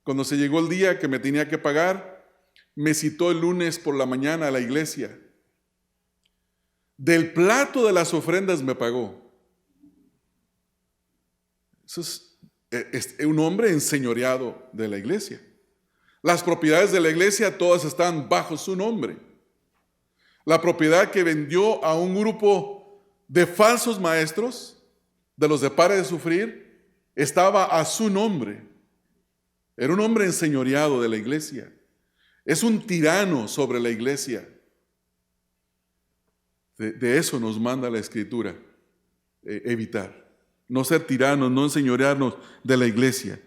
Cuando se llegó el día que me tenía que pagar, me citó el lunes por la mañana a la iglesia. Del plato de las ofrendas me pagó. Eso es un hombre enseñoreado de la iglesia. Las propiedades de la iglesia todas están bajo su nombre. La propiedad que vendió a un grupo de falsos maestros, de los de Pare de Sufrir, estaba a su nombre. Era un hombre enseñoreado de la iglesia. Es un tirano sobre la iglesia. De eso nos manda la Escritura, evitar. No ser tiranos, no enseñorearnos de la iglesia.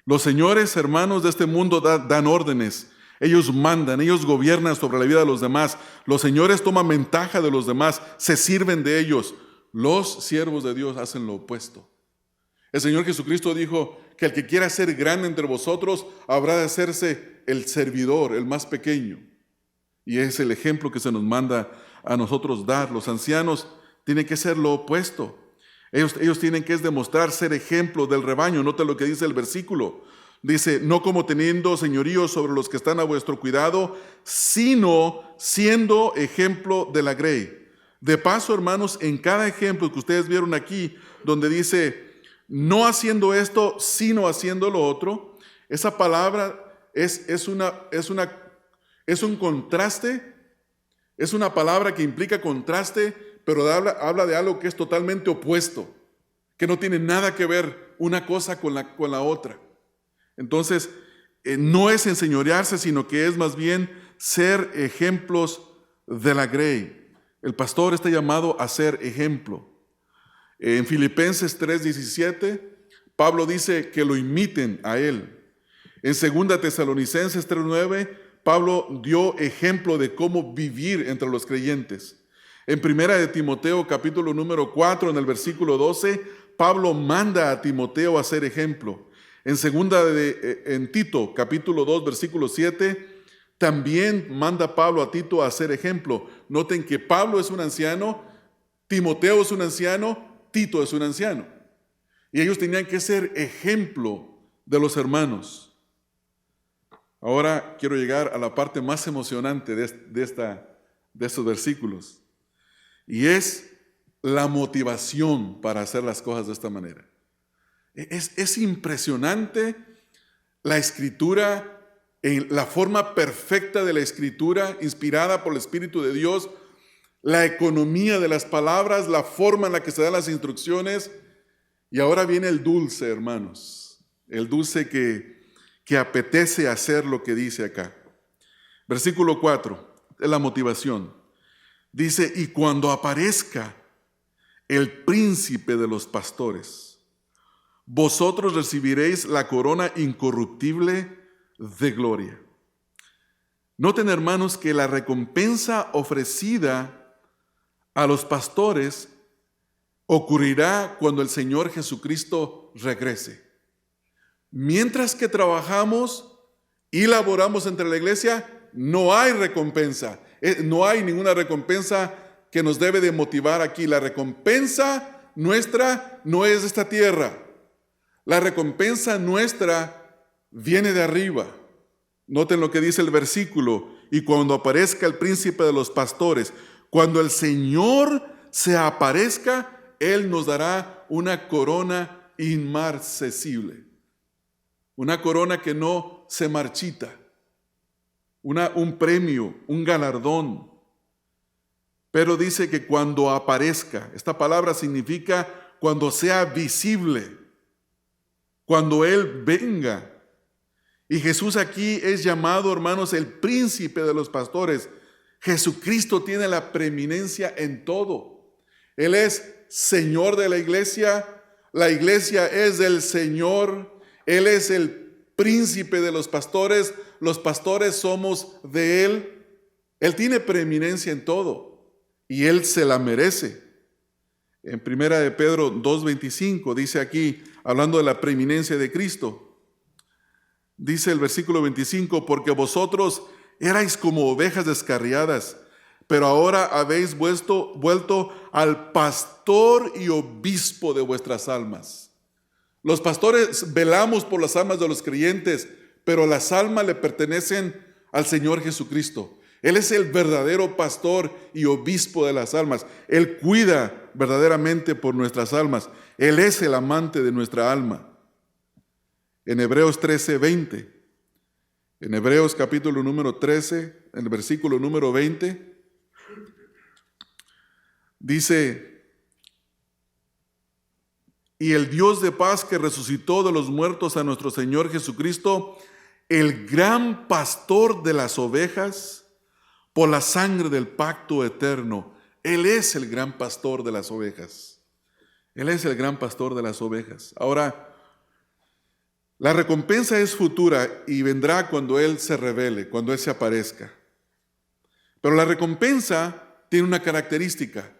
Los señores, hermanos de este mundo dan órdenes. Ellos mandan, ellos gobiernan sobre la vida de los demás. Los señores toman ventaja de los demás, se sirven de ellos. Los siervos de Dios hacen lo opuesto. El Señor Jesucristo dijo que el que quiera ser grande entre vosotros habrá de hacerse el servidor, el más pequeño. Y es el ejemplo que se nos manda a nosotros dar. Los ancianos tienen que ser lo opuesto. Ellos tienen que demostrar ser ejemplo del rebaño. Note lo que dice el versículo. Dice, no como teniendo señorío sobre los que están a vuestro cuidado, sino siendo ejemplo de la grey. De paso, hermanos, en cada ejemplo que ustedes vieron aquí, donde dice, no haciendo esto, sino haciendo lo otro, esa palabra es un contraste, es una palabra que implica contraste, pero habla de algo que es totalmente opuesto, que no tiene nada que ver una cosa con la otra. Entonces, no es enseñorearse, sino que es más bien ser ejemplos de la grey. El pastor está llamado a ser ejemplo. En Filipenses 3:17, Pablo dice que lo imiten a él. En 2 Tesalonicenses 3:9, Pablo dio ejemplo de cómo vivir entre los creyentes. En 1 de Timoteo, capítulo número 4, en el versículo 12, Pablo manda a Timoteo a ser ejemplo. En Tito, capítulo 2, versículo 7, también manda Pablo a Tito a ser ejemplo. Noten que Pablo es un anciano, Timoteo es un anciano, Tito es un anciano. Y ellos tenían que ser ejemplo de los hermanos. Ahora quiero llegar a la parte más emocionante de estos versículos. Y es la motivación para hacer las cosas de esta manera. Es impresionante la Escritura, la forma perfecta de la Escritura, inspirada por el Espíritu de Dios, la economía de las palabras, la forma en la que se dan las instrucciones. Y ahora viene el dulce, hermanos, el dulce que apetece hacer lo que dice acá. Versículo 4, es la motivación. Dice, y cuando aparezca el príncipe de los pastores, vosotros recibiréis la corona incorruptible de gloria. Noten, hermanos, que la recompensa ofrecida a los pastores ocurrirá cuando el Señor Jesucristo regrese. Mientras que trabajamos y laboramos entre la iglesia, no hay recompensa. No hay ninguna recompensa que nos debe de motivar aquí. La recompensa nuestra no es de esta tierra. La recompensa nuestra viene de arriba. Noten lo que dice el versículo. Y cuando aparezca el príncipe de los pastores, cuando el Señor se aparezca, Él nos dará una corona inmarcesible. Una corona que no se marchita. Un premio, un galardón. Pero dice que cuando aparezca, esta palabra significa cuando sea visible, cuando Él venga. Y Jesús aquí es llamado, hermanos, el príncipe de los pastores. Jesucristo tiene la preeminencia en todo. Él es Señor de la iglesia es del Señor, Él es el príncipe de los pastores somos de Él. Él tiene preeminencia en todo y Él se la merece. En 1 de Pedro 2:25 dice aquí, hablando de la preeminencia de Cristo, dice el versículo 25, porque vosotros erais como ovejas descarriadas, pero ahora habéis vuelto al pastor y obispo de vuestras almas. Los pastores velamos por las almas de los creyentes, pero las almas le pertenecen al Señor Jesucristo. Él es el verdadero pastor y obispo de las almas. Él cuida verdaderamente por nuestras almas. Él es el amante de nuestra alma. En Hebreos 13:20, en Hebreos capítulo número 13, en el versículo número 20, dice: y el Dios de paz que resucitó de los muertos a nuestro Señor Jesucristo, el gran pastor de las ovejas, por la sangre del pacto eterno. Él es el gran pastor de las ovejas. Él es el gran pastor de las ovejas. Ahora, la recompensa es futura y vendrá cuando Él se revele, cuando Él se aparezca. Pero la recompensa tiene una característica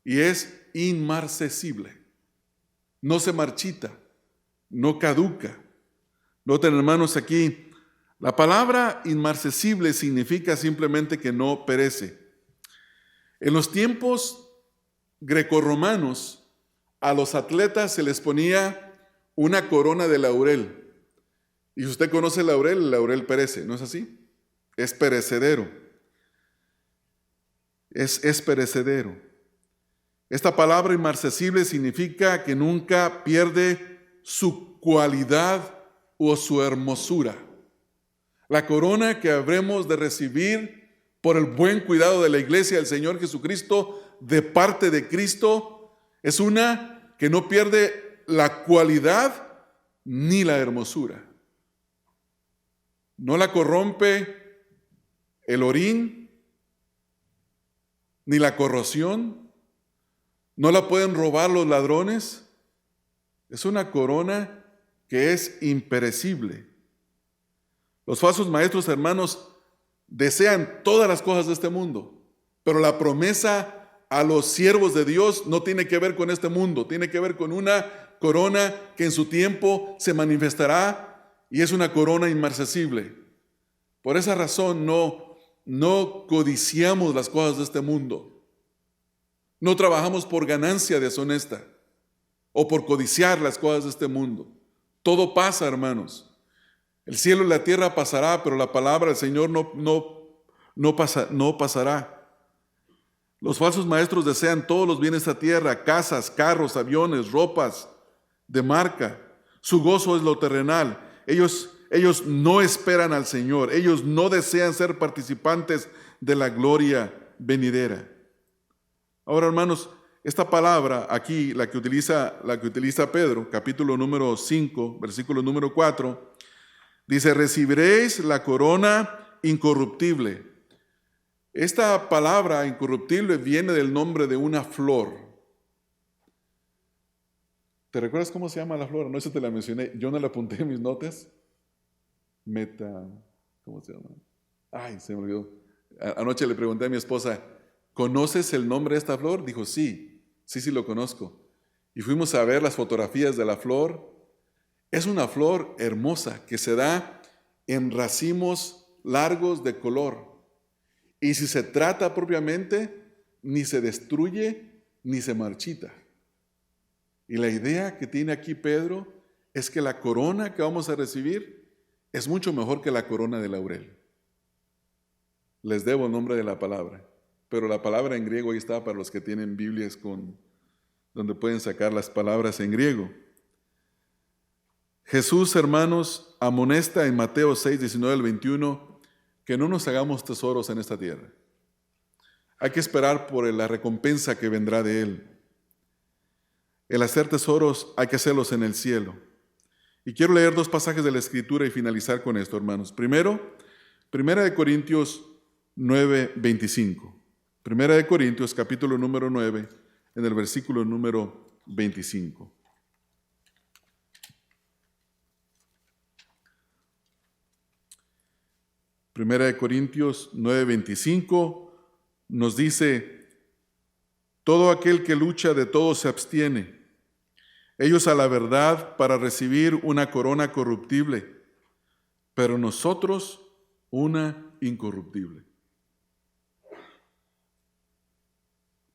y es inmarcesible. No se marchita, no caduca. Noten, hermanos, aquí la palabra inmarcesible significa simplemente que no perece. En los tiempos grecorromanos, a los atletas se les ponía una corona de laurel. Y si usted conoce el laurel perece, ¿no es así? Es perecedero. Es perecedero. Esta palabra inmarcesible significa que nunca pierde su cualidad o su hermosura. La corona que habremos de recibir por el buen cuidado de la iglesia del Señor Jesucristo de parte de Cristo es una que no pierde la cualidad ni la hermosura. No la corrompe el orín ni la corrosión. No la pueden robar los ladrones. Es una corona que es imperecible. Los falsos maestros, hermanos, desean todas las cosas de este mundo, pero la promesa a los siervos de Dios no tiene que ver con este mundo, tiene que ver con una corona que en su tiempo se manifestará y es una corona inmarcesible. Por esa razón no codiciamos las cosas de este mundo. No trabajamos por ganancia deshonesta o por codiciar las cosas de este mundo. Todo pasa, hermanos. El cielo y la tierra pasará, pero la palabra del Señor no pasará. Los falsos maestros desean todos los bienes de esta tierra, casas, carros, aviones, ropas de marca. Su gozo es lo terrenal. Ellos no esperan al Señor. Ellos no desean ser participantes de la gloria venidera. Ahora, hermanos, esta palabra aquí, la que utiliza Pedro, capítulo número 5, versículo número 4, dice: recibiréis la corona incorruptible. Esta palabra incorruptible viene del nombre de una flor. ¿Te recuerdas cómo se llama la flor? No sé si te la mencioné, yo no la apunté en mis notas. ¿Cómo se llama? Ay, se me olvidó. Anoche le pregunté a mi esposa: ¿conoces el nombre de esta flor? Dijo: sí lo conozco. Y fuimos a ver las fotografías de la flor. Es una flor hermosa que se da en racimos largos de color. Y si se trata propiamente, ni se destruye ni se marchita. Y la idea que tiene aquí Pedro es que la corona que vamos a recibir es mucho mejor que la corona de laurel. Les debo el nombre de la palabra, pero la palabra en griego ahí está para los que tienen Biblias con donde pueden sacar las palabras en griego. Jesús, hermanos, amonesta en Mateo 6, 19 al 21, que no nos hagamos tesoros en esta tierra. Hay que esperar por la recompensa que vendrá de Él. El hacer tesoros hay que hacerlos en el cielo. Y quiero leer 2 pasajes de la Escritura y finalizar con esto, hermanos. Primero, 1 Corintios 9, 25. 1 Corintios, capítulo número 9, en el versículo número 25. Primera de Corintios 9:25 nos dice: todo aquel que lucha de todo se abstiene. Ellos a la verdad para recibir una corona corruptible, pero nosotros una incorruptible.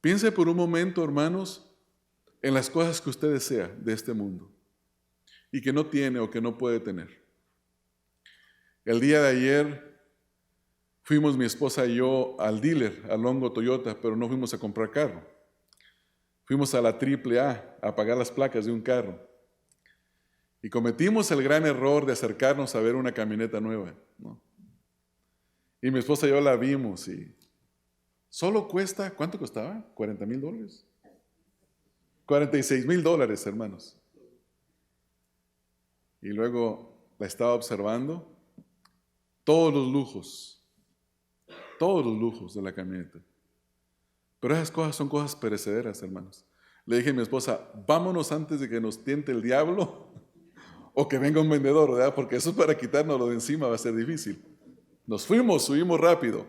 Piense por un momento, hermanos, en las cosas que usted desea de este mundo y que no tiene o que no puede tener. El día de ayer fuimos mi esposa y yo al dealer, al Longo Toyota, pero no fuimos a comprar carro. Fuimos a la AAA a pagar las placas de un carro. Y cometimos el gran error de acercarnos a ver una camioneta nueva, ¿no? Y mi esposa y yo la vimos y solo cuesta, ¿cuánto costaba? $40,000. $46,000, hermanos. Y luego la estaba observando, todos los lujos de la camioneta. Pero esas cosas son cosas perecederas, hermanos. Le dije a mi esposa, vámonos antes de que nos tiente el diablo o que venga un vendedor, ¿verdad? Porque eso para quitárnoslo de encima va a ser difícil. Nos fuimos, subimos rápido.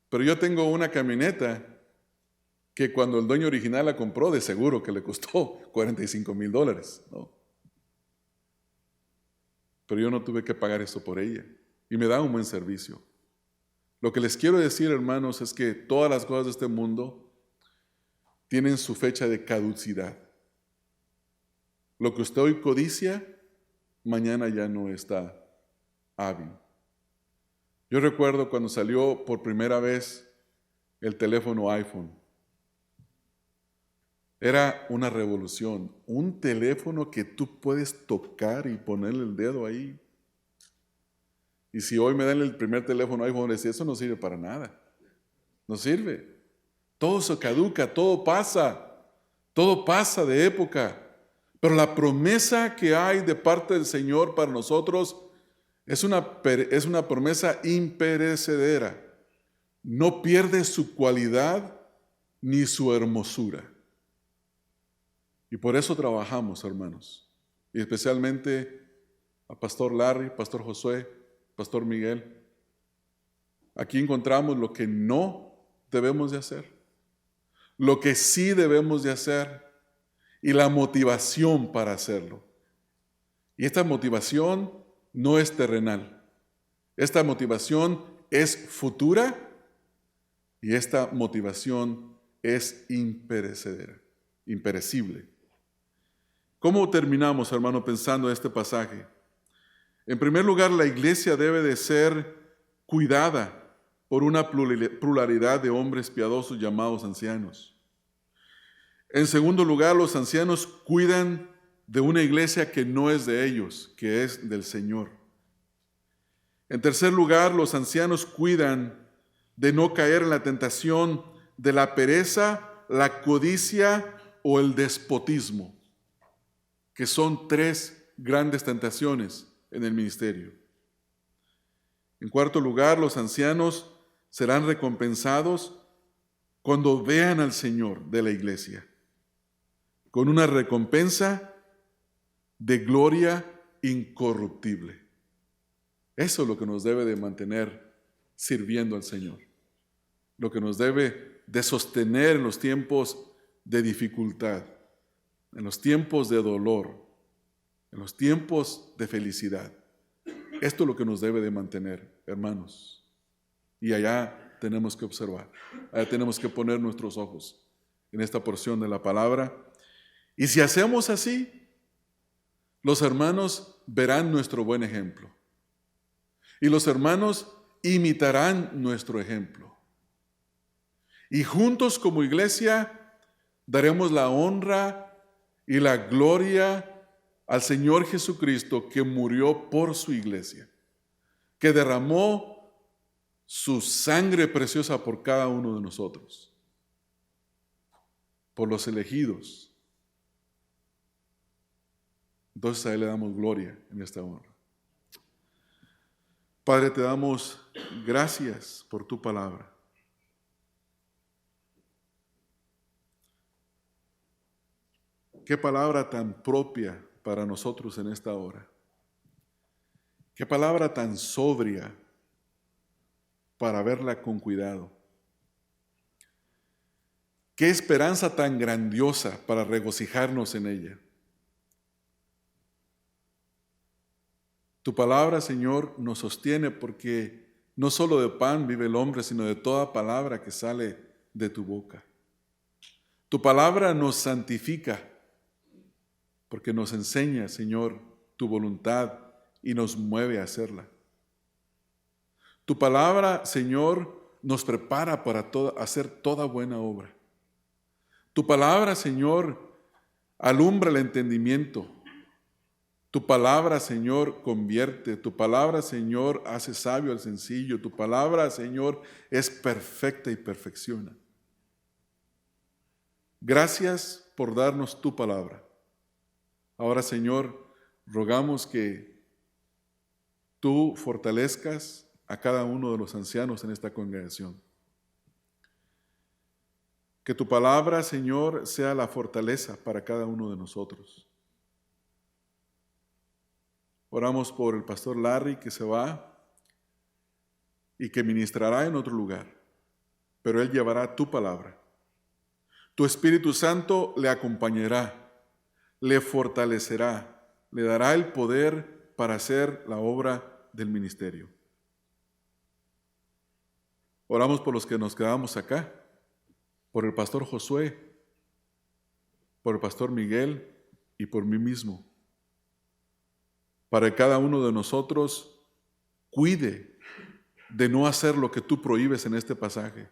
Pero yo tengo una camioneta que cuando el dueño original la compró, de seguro que le costó $45,000, ¿no? Pero yo no tuve que pagar eso por ella. Y me da un buen servicio. Lo que les quiero decir, hermanos, es que todas las cosas de este mundo tienen su fecha de caducidad. Lo que usted hoy codicia, mañana ya no está hábil. Yo recuerdo cuando salió por primera vez el teléfono iPhone. Era una revolución. Un teléfono que tú puedes tocar y ponerle el dedo ahí. Y si hoy me dan el primer teléfono iPhone, eso no sirve para nada. No sirve. Todo se caduca, todo pasa de época. Pero la promesa que hay de parte del Señor para nosotros es una promesa imperecedera. No pierde su cualidad ni su hermosura. Y por eso trabajamos, hermanos. Y especialmente a Pastor Larry, Pastor Josué, Pastor Miguel. Aquí encontramos lo que no debemos de hacer, lo que sí debemos de hacer y la motivación para hacerlo. Y esta motivación no es terrenal. Esta motivación es futura y esta motivación es imperecible. ¿Cómo terminamos, hermano, pensando en este pasaje? En primer lugar, la iglesia debe de ser cuidada por una pluralidad de hombres piadosos llamados ancianos. En segundo lugar, los ancianos cuidan de una iglesia que no es de ellos, que es del Señor. En tercer lugar, los ancianos cuidan de no caer en la tentación de la pereza, la codicia o el despotismo, que son 3 grandes tentaciones en el ministerio. En cuarto lugar, los ancianos serán recompensados cuando vean al Señor de la iglesia, con una recompensa de gloria incorruptible. Eso es lo que nos debe de mantener sirviendo al Señor, lo que nos debe de sostener en los tiempos de dificultad, en los tiempos de dolor, en los tiempos de felicidad. Esto es lo que nos debe de mantener, hermanos. Y allá tenemos que observar, allá tenemos que poner nuestros ojos en esta porción de la palabra. Y si hacemos así, los hermanos verán nuestro buen ejemplo. Y los hermanos imitarán nuestro ejemplo. Y juntos como iglesia Daremos la honra y la gloria al Señor Jesucristo, que murió por su iglesia, que derramó su sangre preciosa por cada uno de nosotros, por los elegidos. Entonces a Él le damos gloria en esta honra. Padre, te damos gracias por tu palabra. Qué palabra tan propia para nosotros en esta hora. Qué palabra tan sobria para verla con cuidado. Qué esperanza tan grandiosa para regocijarnos en ella. Tu palabra, Señor, nos sostiene porque no solo de pan vive el hombre, sino de toda palabra que sale de tu boca. Tu palabra nos santifica porque nos enseña, Señor, tu voluntad y nos mueve a hacerla. Tu palabra, Señor, nos prepara para hacer toda buena obra. Tu palabra, Señor, alumbra el entendimiento. Tu palabra, Señor, convierte. Tu palabra, Señor, hace sabio al sencillo. Tu palabra, Señor, es perfecta y perfecciona. Gracias por darnos tu palabra. Ahora, Señor, rogamos que tú fortalezcas a cada uno de los ancianos en esta congregación. Que tu palabra, Señor, sea la fortaleza para cada uno de nosotros. Oramos por el pastor Larry, que se va y que ministrará en otro lugar, pero él llevará tu palabra. Tu Espíritu Santo le acompañará, le fortalecerá, le dará el poder para hacer la obra del ministerio. Oramos por los que nos quedamos acá, por el pastor Josué, por el pastor Miguel y por mí mismo. Para que cada uno de nosotros cuide de no hacer lo que tú prohíbes en este pasaje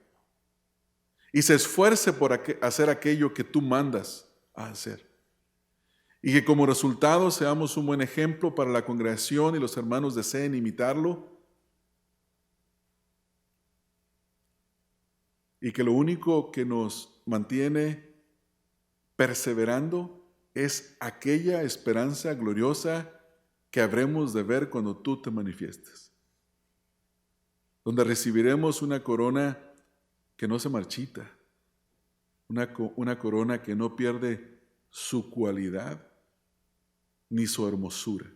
y se esfuerce por hacer aquello que tú mandas a hacer. Y que como resultado seamos un buen ejemplo para la congregación y los hermanos deseen imitarlo. Y que lo único que nos mantiene perseverando es aquella esperanza gloriosa que habremos de ver cuando tú te manifiestes, donde recibiremos una corona que no se marchita, una corona que no pierde su cualidad ni su hermosura.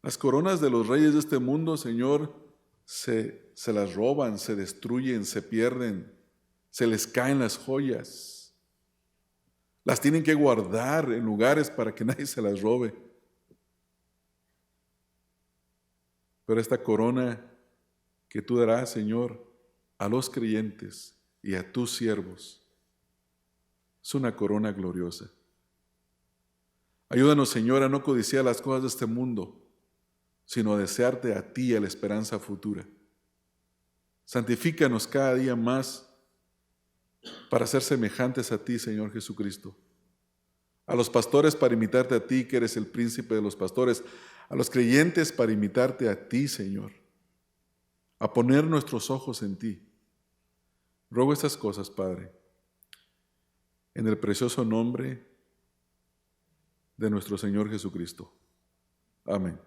Las coronas de los reyes de este mundo, Señor, se las roban, se destruyen, se pierden, se les caen las joyas. Las tienen que guardar en lugares para que nadie se las robe. Pero esta corona que tú darás, Señor, a los creyentes y a tus siervos, es una corona gloriosa. Ayúdanos, Señor, a no codiciar las cosas de este mundo, sino a desearte a ti, a la esperanza futura. Santifícanos cada día más para ser semejantes a ti, Señor Jesucristo. A los pastores para imitarte a ti, que eres el príncipe de los pastores. A los creyentes para imitarte a ti, Señor. A poner nuestros ojos en ti. Ruego estas cosas, Padre, en el precioso nombre de nuestro Señor Jesucristo. Amén.